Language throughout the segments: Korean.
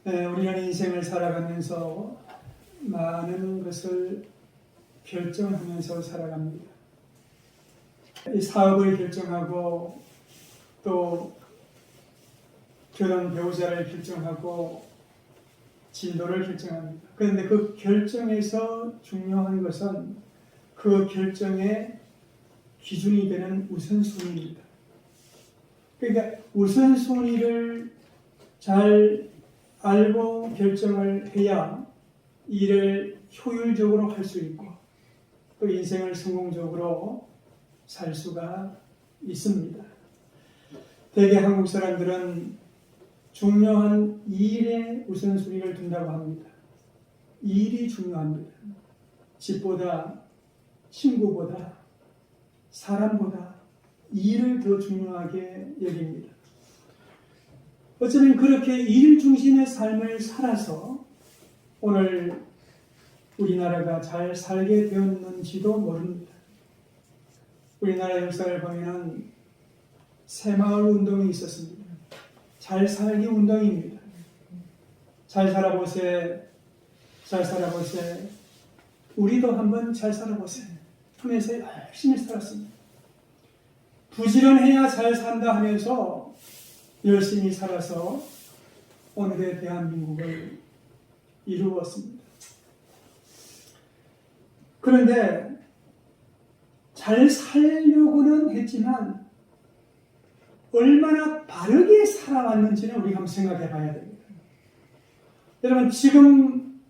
우리는 인생을 살아가면서 많은 것을 결정하면서 살아갑니다. 이 사업을 결정하고 또 결혼 배우자를 결정하고 진도를 결정합니다. 그런데 그 결정에서 중요한 것은 그 결정의 기준이 되는 우선순위입니다. 그러니까 우선순위를 잘 알고 결정을 해야 일을 효율적으로 할 수 있고 또 인생을 성공적으로 살 수가 있습니다. 대개 한국 사람들은 중요한 일에 우선순위를 둔다고 합니다. 일이 중요합니다. 집보다, 친구보다, 사람보다 일을 더 중요하게 여깁니다. 어쩌면 그렇게 일 중심의 삶을 살아서 오늘 우리나라가 잘 살게 되었는지도 모릅니다. 우리나라 역사를 보면 새마을 운동이 있었습니다. 잘 살기 운동입니다. 잘 살아보세, 잘 살아보세, 우리도 한번 잘 살아보세 하면서 열심히 살았습니다. 부지런해야 잘 산다 하면서 열심히 살아서 오늘의 대한민국을 이루었습니다. 그런데 잘 살려고는 했지만 얼마나 바르게 살아왔는지는 우리가 한번 생각해 봐야 됩니다. 여러분, 지금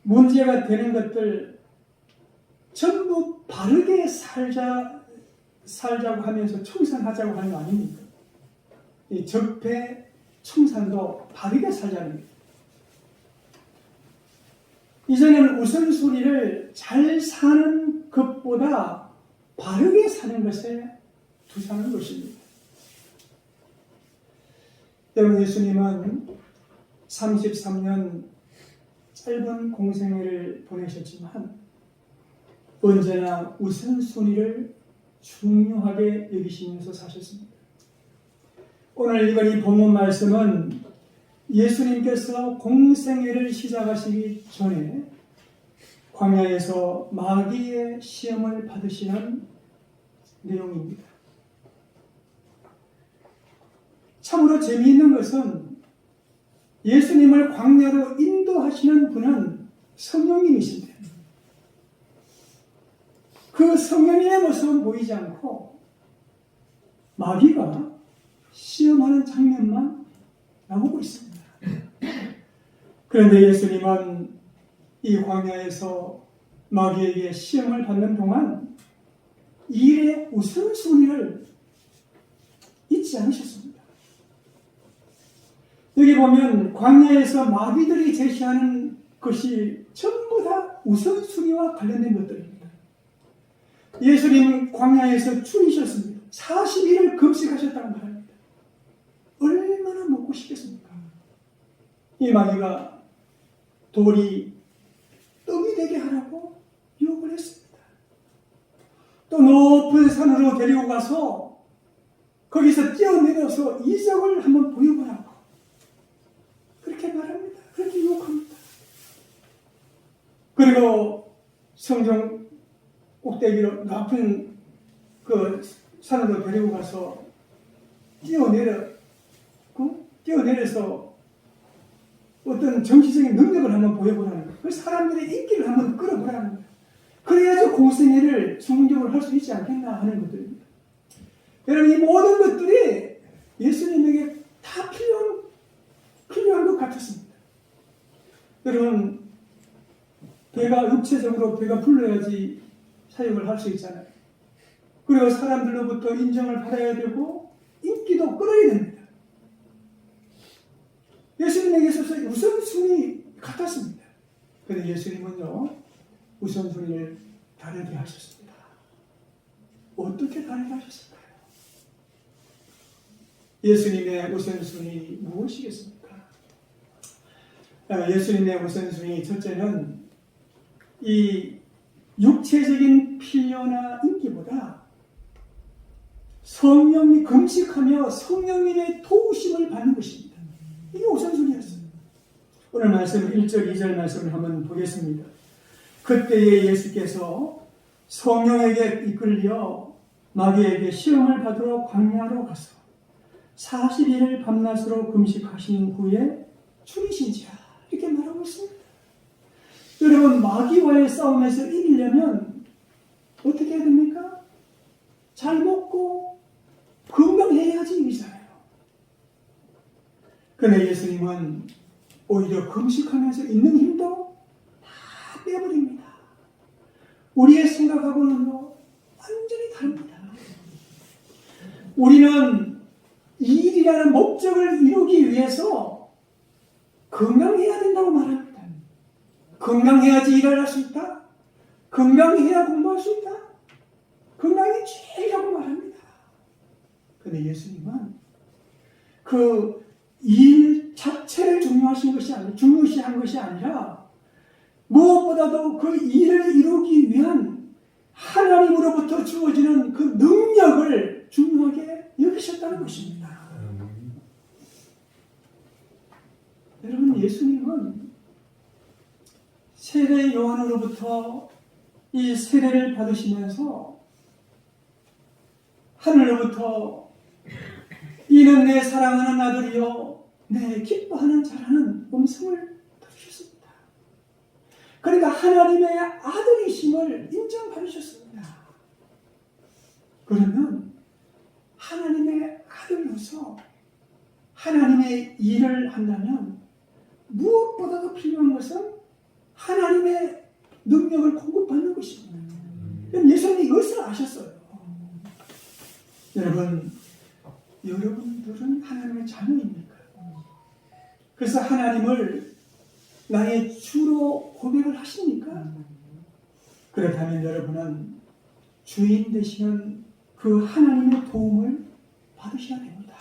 문제가 되는 것들 전부 바르게 살자고 하면서 청산하자고 하는 거 아닙니까? 이 적폐 청산도 바르게 살자는 거예요. 이제는 우선순위를 잘 사는 것보다 바르게 사는 것에 두사는 것입니다. 여러분, 예수님은 33년 짧은 공생애를 보내셨지만 언제나 우선순위를 중요하게 여기시면서 사셨습니다. 오늘 읽은 이 본문 말씀은 예수님께서 공생애를 시작하시기 전에 광야에서 마귀의 시험을 받으시는 내용입니다. 참으로 재미있는 것은 예수님을 광야로 인도하시는 분은 성령님이신데 그 성령님의 모습은 보이지 않고 마귀가 시험하는 장면만 나오고 있습니다. 그런데 예수님은 이 광야에서 마귀에게 시험을 받는 동안 일의 우선순위를 잊지 않으셨습니다. 여기 보면 광야에서 마귀들이 제시하는 것이 전부 다 우선순위와 관련된 것들입니다. 예수님 광야에서 줄이셨습니다. 40일을 금식하셨다고 말합니다. 얼마나 먹고 싶겠습니까? 이 마귀가 돌이 떡이 되게 하라고 유혹을 했습니다. 또 높은 산으로 데리고 가서 거기서 뛰어내려서 이적을 한번 보여보라고 그렇게 말합니다. 그렇게 유혹합니다. 그리고 성전 꼭대기로 높은 그 산으로 데리고 가서 뛰어내려서 어떤 정치적인 능력을 한번 보여보라는 거예요. 그 사람들의 인기를 한번 끌어보라는 거예요. 그래야지 공생애를 성공적으로 할 수 있지 않겠나 하는 것들입니다. 여러분, 이 모든 것들이 예수님에게 다 필요한 것 같았습니다. 여러분, 육체적으로 배가 불러야지 사역을 할 수 있잖아요. 그리고 사람들로부터 인정을 받아야 되고 인기도 끌어야 됩니다. 예수님에게 있어서 우선순위 같았습니다. 그런데 예수님은요, 우선순위를 다르게 하셨습니다. 어떻게 다르게 하셨을까요? 예수님의 우선순위 무엇이겠습니까? 예수님의 우선순위 첫째는 이 육체적인 필요나 인기보다 성령이 금식하며 성령님의 도우심을 받는 것입니다. 이게 우선순위였어요. 오늘 말씀 1절, 2절 말씀을 한번 보겠습니다. 그때에 예수께서 성령에게 이끌려 마귀에게 시험을 받으러 광야로 가서 40일을 밤낮으로 금식하신 후에 죽이신지라 이렇게 말하고 있습니다. 여러분, 마귀와의 싸움에서 이기려면 어떻게 해야 됩니까? 잘 먹고 건강해야지 이기잖아요. 그런데 예수님은 오히려 금식하면서 있는 힘도 다 빼버립니다. 우리의 생각하고는요 완전히 다릅니다. 우리는 이 일이라는 목적을 이루기 위해서 건강해야 된다고 말합니다. 건강해야지 일을 할 수 있다. 건강해야 공부할 수 있다. 건강이 제일이라고 말합니다. 그런데 예수님은 그 일 자체를 중요시한 것이 아니라 무엇보다도 그 일을 이루기 위한 하나님으로부터 주어지는 그 능력을 중요하게 여기셨다는 것입니다. 여러분, 예수님은 세례 요한으로부터 이 세례를 받으시면서 하늘로부터 이는 내 사랑하는 아들이요 내 기뻐하는 자라는 음성을 들으셨습니다. 그러니까 하나님의 아들이심을 인정받으셨습니다. 그러면 하나님의 아들로서 하나님의 일을 한다면 무엇보다도 필요한 것은 하나님의 능력을 공급받는 것입니다. 예수님이 이것을 아셨어요. 여러분들은 하나님의 자녀입니까? 그래서 하나님을 나의 주로 고백을 하십니까? 그렇다면 여러분은 주인 되시는 그 하나님의 도움을 받으셔야 됩니다.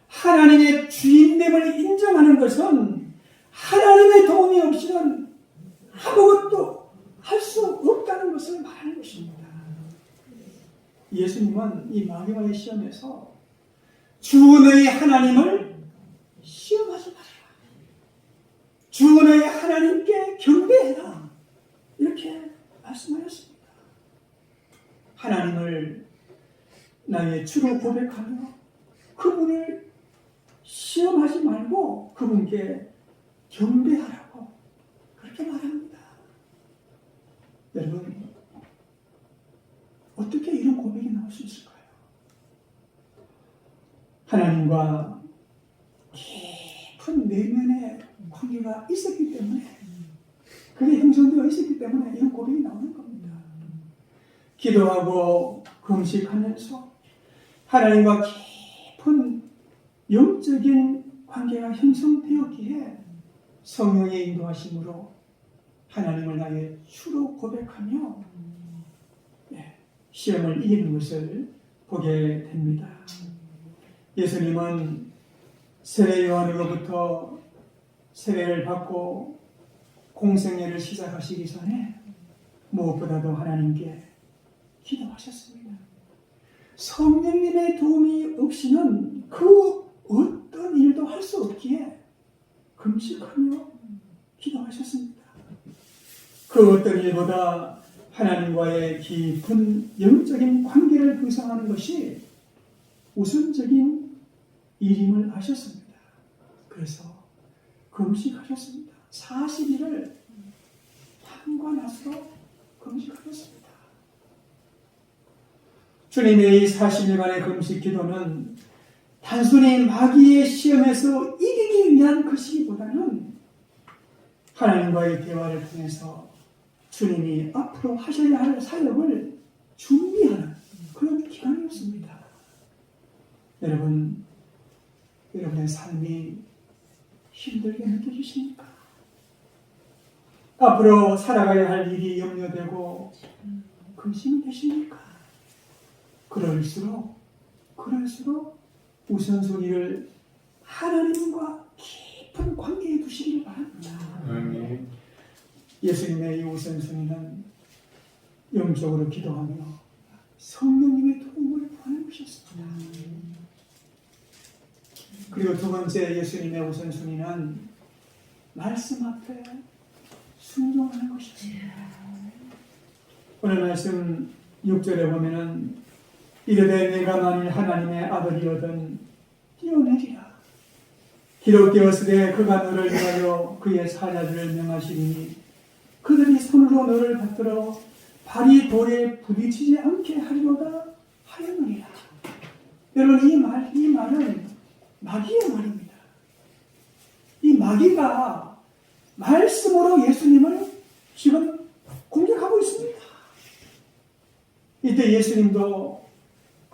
하나님의 주인됨을 인정하는 것은 하나님의 도움이 없이는 아무것도 할 수 없다는 것을 말하는 것입니다. 예수님은 이 마귀와의 시험에서 주 너희 하나님을 시험하지 마라. 주 너희 하나님께 경배해라. 이렇게 말씀하셨습니다. 하나님을 나의 주로 고백하며 그분을 시험하지 말고 그분께 경배하라고 그렇게 말합니다. 여러분, 어떻게 이런 고백이 나올 수 있을까요? 하나님과 깊은 내면의 관계가 있었기 때문에, 그게 형성되어 있었기 때문에 이런 고백이 나오는 겁니다. 기도하고 금식하면서 하나님과 깊은 영적인 관계가 형성되었기에 성령의 인도하심으로 하나님을 나의 주로 고백하며 시험을 이기는 것을 보게 됩니다. 예수님은 세례 요한으로부터 세례를 받고 공생애를 시작하시기 전에 무엇보다도 하나님께 기도하셨습니다. 성령님의 도움이 없이는 그 어떤 일도 할 수 없기에 금식하며 기도하셨습니다. 그 어떤 일보다 하나님과의 깊은 영적인 관계를 구성하는 것이 우선적인 일임을 아셨습니다. 그래서 금식하셨습니다. 40일을 밤과 낮으로 금식하셨습니다. 주님의 이 40일간의 금식 기도는 단순히 마귀의 시험에서 이기기 위한 것이기보다는 하나님과의 대화를 통해서 주님이 앞으로 하셔야 할 사역을 준비하는 그런 기간이었습니다. 여러분의 삶이 힘들게 느껴지십니까? 앞으로 살아가야 할 일이 염려되고 근심이 되십니까? 그럴수록 우선순위를 하나님과 깊은 관계에 두시길 바랍니다. 예수님의 이 우선순위는 영적으로 기도하며 성령님의 도움을 구하는 것이었습니다. 그리고 두 번째 예수님의 우선순위는 말씀 앞에 순종하는 것입니다. 오늘 말씀 6절에 보면은 이르되 내가 만일 하나님의 아들이거든 뛰어내리라. 기록되었으되 그가 너를 위하여 그의 사자들을 명하시니 그들이 손으로 너를 받들어 발이 돌에 부딪히지 않게 하리로다 하였느니라. 여러분, 이 말은 마귀의 말입니다. 이 마귀가 말씀으로 예수님을 지금 공격하고 있습니다. 이때 예수님도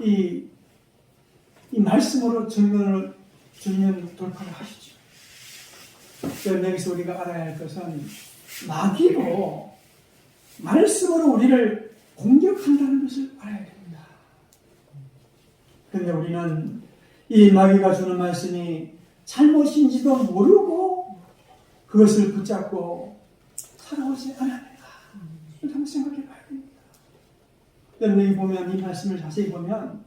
이 말씀으로 정면 돌파를 하시죠. 그런데 여기서 우리가 알아야 할 것은 마귀도 말씀으로 우리를 공격한다는 것을 알아야 됩니다. 그런데 우리는 이 마귀가 주는 말씀이 잘못인지도 모르고 그것을 붙잡고 살아오지 않았는가. 이렇게 한번 생각해 봐야 됩니다. 여러분이 보면 이 말씀을 자세히 보면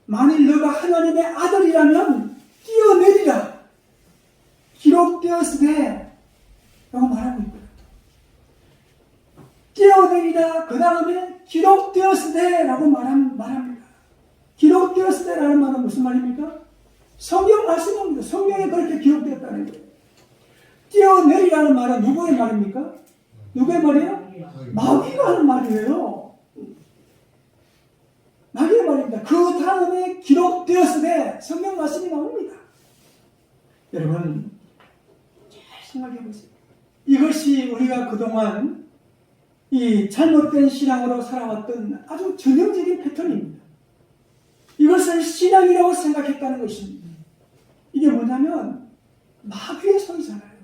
만일 너가 하나님의 아들이라면 뛰어내리라. 기록되었으되 라고 말하고 있거든요. 뛰어내리라. 그 다음에 기록되었으되 라고 말합니다. 기록되었으되 라는 말은 무슨 말입니까? 성경 말씀입니다. 성경에 그렇게 기록되었다는 거예요. 뛰어내리라는 말은 누구의 말입니까? 누구의 말이에요? 마귀가 하는 말이에요. 마귀의 말입니다. 그 다음에 기록되었으되 성경 말씀이 나옵니다. 여러분 잘 생각해 보세요. 이것이 우리가 그동안 이 잘못된 신앙으로 살아왔던 아주 전형적인 패턴입니다. 이것을 신앙이라고 생각했다는 것입니다. 이게 뭐냐면 마귀의 소리잖아요.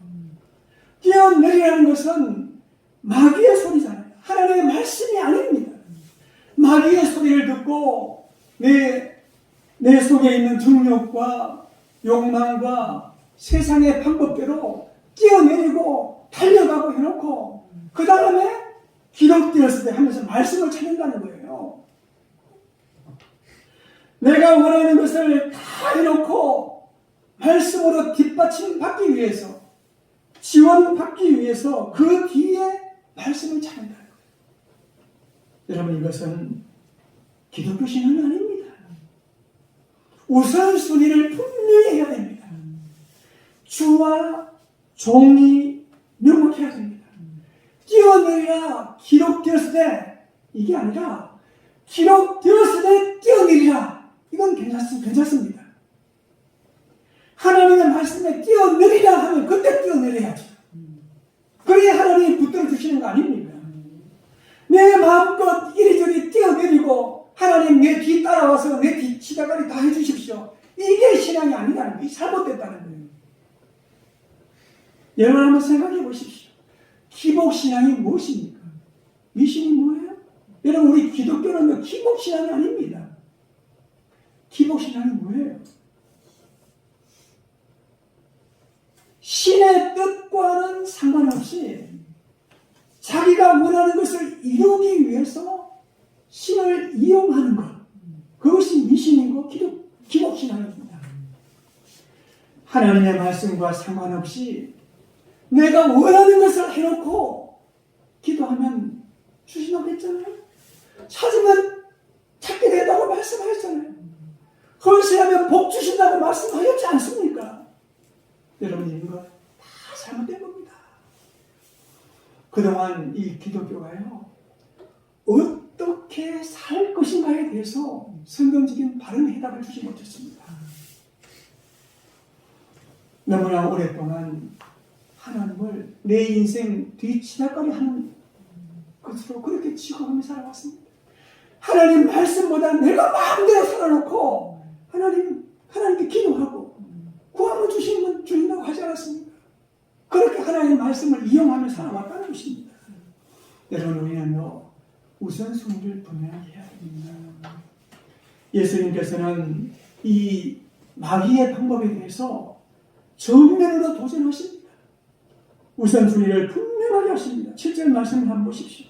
뛰어내리라는 것은 마귀의 소리잖아요. 하나님의 말씀이 아닙니다. 마귀의 소리를 듣고 내 속에 있는 정욕과 욕망과 세상의 방법대로 뛰어내리고 달려가고 해놓고 그 다음에 기록되었을 때 하면서 말씀을 찾는다는 거예요. 내가 원하는 것을 다 해놓고 말씀으로 뒷받침 받기 위해서, 지원받기 위해서 그 뒤에 말씀을 찾는다는 거예요. 여러분, 이것은 기독교 신앙이 아닙니다. 우선순위를 분명히 해야 됩니다. 주와 종이 명확해야 됩니다. 뛰어내리라 기록되었을 때 이게 아니라 기록되었을 때 뛰어내리라. 이건 괜찮습니다. 하나님의 말씀에 뛰어내리라 하면 그때 뛰어내려야죠. 그래야 하나님이 붙들어 주시는 거 아닙니까? 내 마음껏 이리저리 뛰어내리고 하나님 내 뒤 따라와서 내 뒤 치다가리 다 해주십시오. 이게 신앙이 아니라는 거예요. 잘못됐다는 거예요. 여러분 한번 생각해 보십시오. 기복신앙이 무엇입니까? 미신이 뭐예요? 여러분, 우리 기독교는 기복신앙이 아닙니다. 기복신앙이 뭐예요? 신의 뜻과는 상관없이 자기가 원하는 것을 이루기 위해서 신을 이용하는 것, 그것이 미신이고 기복신앙입니다. 하나님의 말씀과 상관없이 내가 원하는 것을 해놓고 기도하면 주신다고 했잖아요. 찾으면 찾게 된다고 말씀하셨잖아요. 헌신하면 복 주신다고 말씀하셨지 않습니까? 여러분, 이거 다 잘못된 겁니다. 그동안 이 기독교가요, 어떻게 살 것인가에 대해서 성경적인 바른 해답을 주지 못했습니다. 너무나 오랫동안 하나님을 내 인생 뒤치다거리 하는 것으로 그렇게 취급하며 살아왔습니다. 하나님 말씀보다 내가 마음대로 살아놓고 하나님께 기도하고 구하면 주신다고 하지 않았습니까? 그렇게 하나님의 말씀을 이용하며 살아왔다는 것입니다. 여러분, 우리는요, 우선순위를 분명히 해야 됩니다. 예수님께서는 이 마귀의 방법에 대해서 정면으로 도전하십니다. 우선순위를 분명하게 하십니다. 7절 말씀을 한번 보십시오.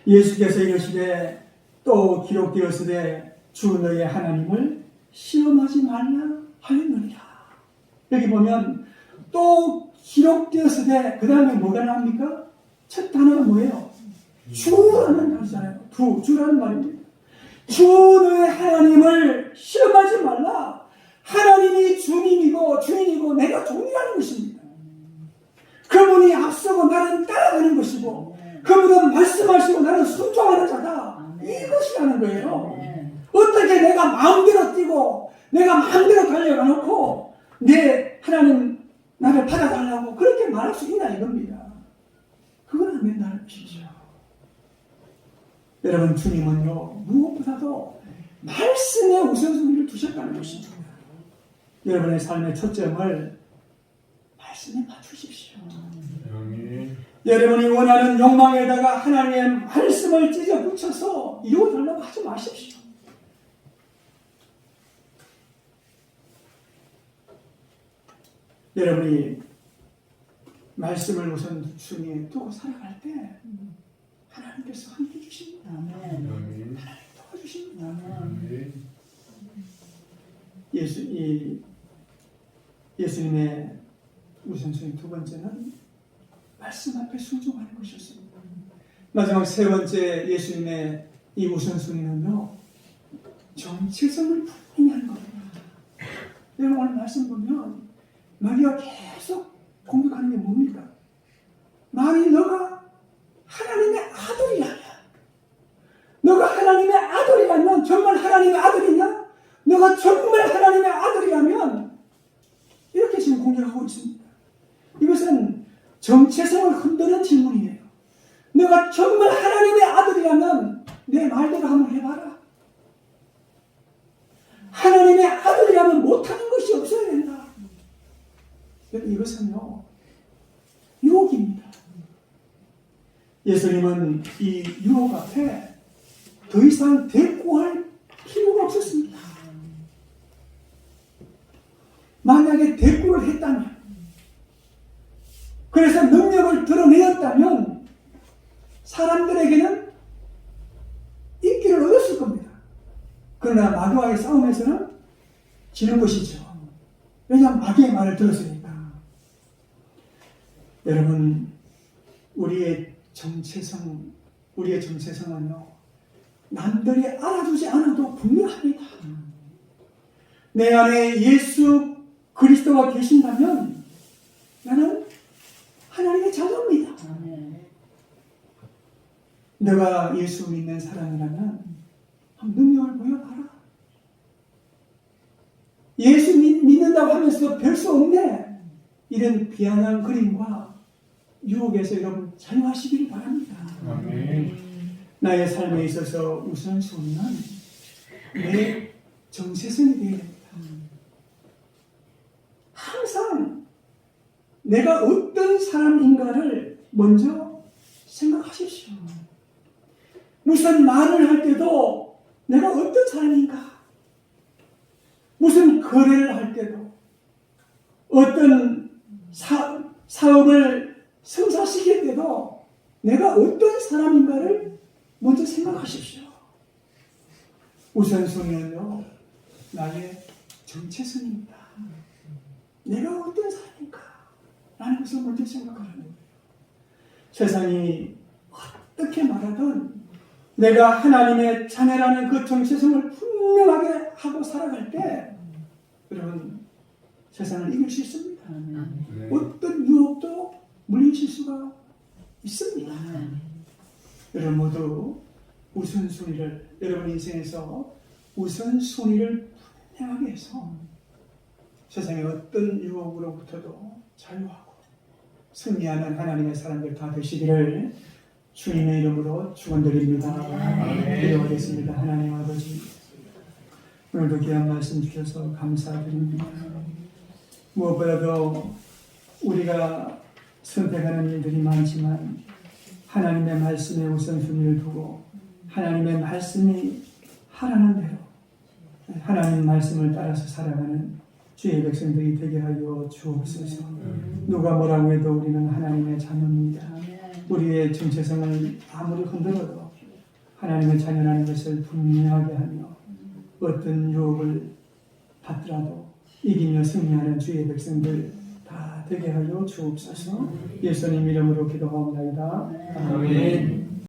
예수께서 이르시되 또 기록되었으되 주 너의 하나님을 시험하지 말라 하였느니라. 여기 보면 또 기록되었으되 그 다음에 뭐가 나옵니까? 첫 단어가 뭐예요? 주라는 단어잖아요. 주라는 말입니다. 주 너의 하나님을 시험하지 말라. 하나님이 주님이고 내가 종이라는 것입니다. 그분이 앞서고 나는 따라가는 것이고 그분은 말씀하시고 나는 순종하는 자다. 이것이라는 거예요. 어떻게 내가 마음대로 뛰고 내가 마음대로 달려가 놓고 내 하나님 나를 받아달라고 그렇게 말할 수 있나 이겁니다. 그건 안 된다는 것이죠. 여러분, 주님은요 무엇보다도 말씀에 우선순위를 두셨다는 것입니다. 여러분의 삶의 초점을 말씀에 맞추십시오. 여러분이 원하는 욕망에다가 하나님의 말씀을 찢어 붙여서 이루어달라고 하지 마십시오. 여러분이 말씀을 우선 순위에 두고 살아갈 때 하나님께서 함께 주십니다. 하나님 도와주십니다. 예수님의 우선순위 두 번째는 말씀 앞에 순종하는 것이었습니다. 마지막 세 번째 예수님의 이 우선순위는요, 정체성을 분명히 하는 겁니다. 여러분 오늘 말씀 보면 마귀가 계속 공격하는 게 뭡니까? 마귀, 너가 하나님의 아들이라면, 너가 하나님의 아들이라면 정말 하나님의 아들이냐? 너가 정말 하나님의 아들이라면 이렇게 지금 공격하고 있습니다. 이것은 정체성을 흔드는 질문이에요. 너가 정말 하나님의 아들이라면 내 말대로 한번 해봐라. 하나님의 아들이라면 못하는 것이 없어야 된다. 이것은요 유혹입니다. 예수님은 이 유혹 앞에 더 이상 대꾸할 필요가 없었습니다. 만약에 대꾸를 했다면, 그래서 능력을 드러내었다면 사람들에게는 인기를 얻었을 겁니다. 그러나 마귀와의 싸움에서는 지는 것이죠. 왜냐하면 마귀의 말을 들었으니까. 여러분, 우리의 정체성은요 남들이 알아주지 않아도 분명합니다. 내 안에 예수 그리스도가 계신다면 나는 하나님의 자녀입니다. 너가 예수 믿는 사람이라면 한번 능력을 보여봐라. 예수 믿는다고 하면서도 별 수 없네. 이런 비아냥 그림과 유혹에서 여러분 자유하시기를 바랍니다. 아멘. 나의 삶에 있어서 우선순위는 내 정체성이 되어야 됩니다. 항상 내가 어떤 사람인가를 먼저 생각하십시오. 무슨 말을 할 때도 내가 어떤 사람인가, 무슨 거래를 할 때도, 어떤 사업을 성사시킬 때도 내가 어떤 사람인가를 먼저 생각하십시오. 우선순위는요 나의 정체성입니다. 내가 어떤 사람인가 라는 것을 먼저 생각하는 거예요. 세상이 어떻게 말하든 내가 하나님의 자녀라는 그 정체성을 분명하게 하고 살아갈 때 여러분 세상을 이길 수 있습니다. 어떤 유혹도 물리칠 수가 있습니다. 여러분 모두 우선순위를, 여러분 인생에서 우선순위를 분명하게 해서 세상의 어떤 유혹으로부터도 자유하고 승리하는 하나님의 사람들 다 되시기를 주님의 이름으로 축원드립니다. 기도하겠습니다. 하나님 아버지, 오늘도 귀한 말씀 주셔서 감사드립니다. 무엇보다도 우리가 선택하는 일들이 많지만 하나님의 말씀에 우선순위를 두고 하나님의 말씀이 하라는 대로 하나님 말씀을 따라서 살아가는 주의 백성들이 되게 하여 주옵소서. 누가 뭐라고 해도 우리는 하나님의 자녀입니다. 우리의 정체성을 아무리 흔들어도 하나님의 자녀라는 것을 분명하게 하며 어떤 유혹을 받더라도 이기며 승리하는 주의 백성들 다 되게 하여 주옵소서. 예수님 이름으로 기도하옵나이다. 아멘.